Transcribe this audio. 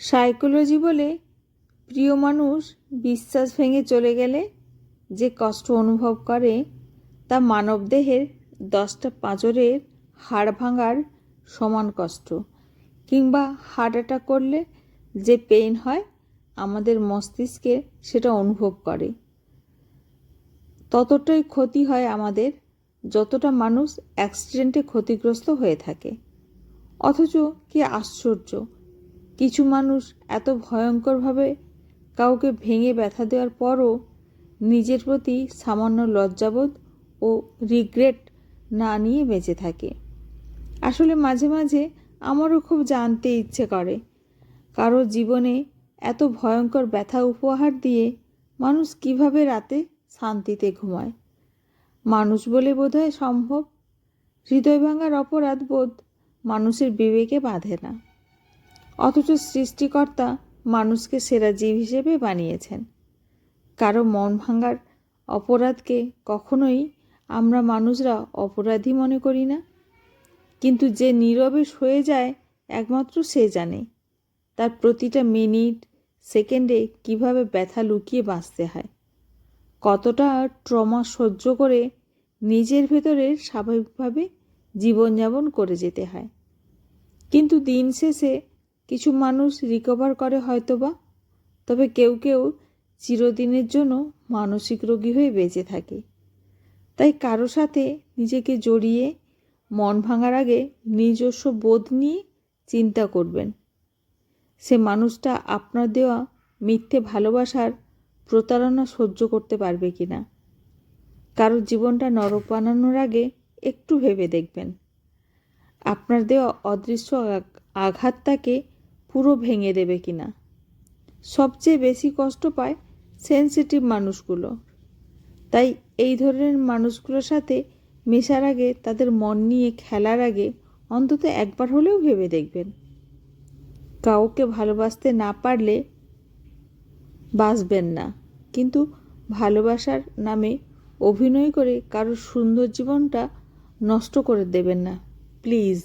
Psychology বলে প্রিয় মানুষ বিশ্বাস ভেঙে চলে গেলে যে কষ্ট অনুভব করে তা মানবদেহের 10টা পাঁজরের হাড় ভাঙার সমান কষ্ট। কিংবা হার্ট অ্যাটাক করলে যে পেইন হয় আমাদের মস্তিষ্কে সেটা অনুভব করে। ততটাই ক্ষতি হয় আমাদের যতটা মানুষ অ্যাক্সিডেন্টে ক্ষতিগ্রস্ত হয়ে থাকে। অথচ কি আশ্চর্য, কিছু মানুষ এত ভয়ঙ্করভাবে কাউকে ভেঙে ব্যথা দেওয়ার পরও নিজের প্রতি সামান্য লজ্জাবোধ ও রিগ্রেট না নিয়ে বেঁচে থাকে। আসলে মাঝে মাঝে আমারও খুব জানতে ইচ্ছে করে, কারো জীবনে এত ভয়ঙ্কর ব্যথা উপহার দিয়ে মানুষ কিভাবে রাতে শান্তিতে ঘুমায়। মানুষ বলে বোধহয় সম্ভব। হৃদয় ভাঙার অপরাধ বোধ মানুষের বিবেকে বাঁধে না। অথচ সৃষ্টিকর্তা মানুষকে সেরা জীব হিসেবে বানিয়েছেন। কারো মন ভাঙার অপরাধকে কখনোই আমরা মানুষরা অপরাধী মনে করি না। কিন্তু যে নীরবে সয়ে যায় একমাত্র সে জানে তার প্রতিটা মিনিট সেকেন্ডে কিভাবে ব্যথা লুকিয়ে বাঁচতে হয়, কতটা ট্রমা সহ্য করে নিজের ভেতরে স্বাভাবিকভাবে জীবনযাপন করে যেতে হয়। কিন্তু দিন শেষে কিছু মানুষ রিকভার করে হয়তোবা, তবে কেউ কেউ চিরদিনের জন্য মানসিক রোগী হয়ে বেঁচে থাকে। তাই কারো সাথে নিজেকে জড়িয়ে মন ভাঙার আগে নিজস্ব বোধ নিয়ে চিন্তা করবেন, সে মানুষটা আপনার দেওয়া মিথ্যে ভালোবাসার প্রতারণা সহ্য করতে পারবে কিনা। কারো জীবনটা নরক বানানোর আগে একটু ভেবে দেখবেন, আপনার দেওয়া অদৃশ্য আঘাত তাকে পুরো ভেঙে দেবে কিনা। সবচেয়ে বেশি কষ্ট পায় সেনসিটিভ মানুষগুলো। তাই এই ধরনের মানুষগুলোর সাথে মেশার আগে, তাদের মন নিয়ে খেলার আগে অন্তত একবার হলেও ভেবে দেখবেন। কাউকে ভালোবাসতে না পারলে বাঁচবেন না, কিন্তু ভালোবাসার নামে অভিনয় করে কারোর সুন্দর জীবনটা নষ্ট করে দেবেন না, প্লিজ।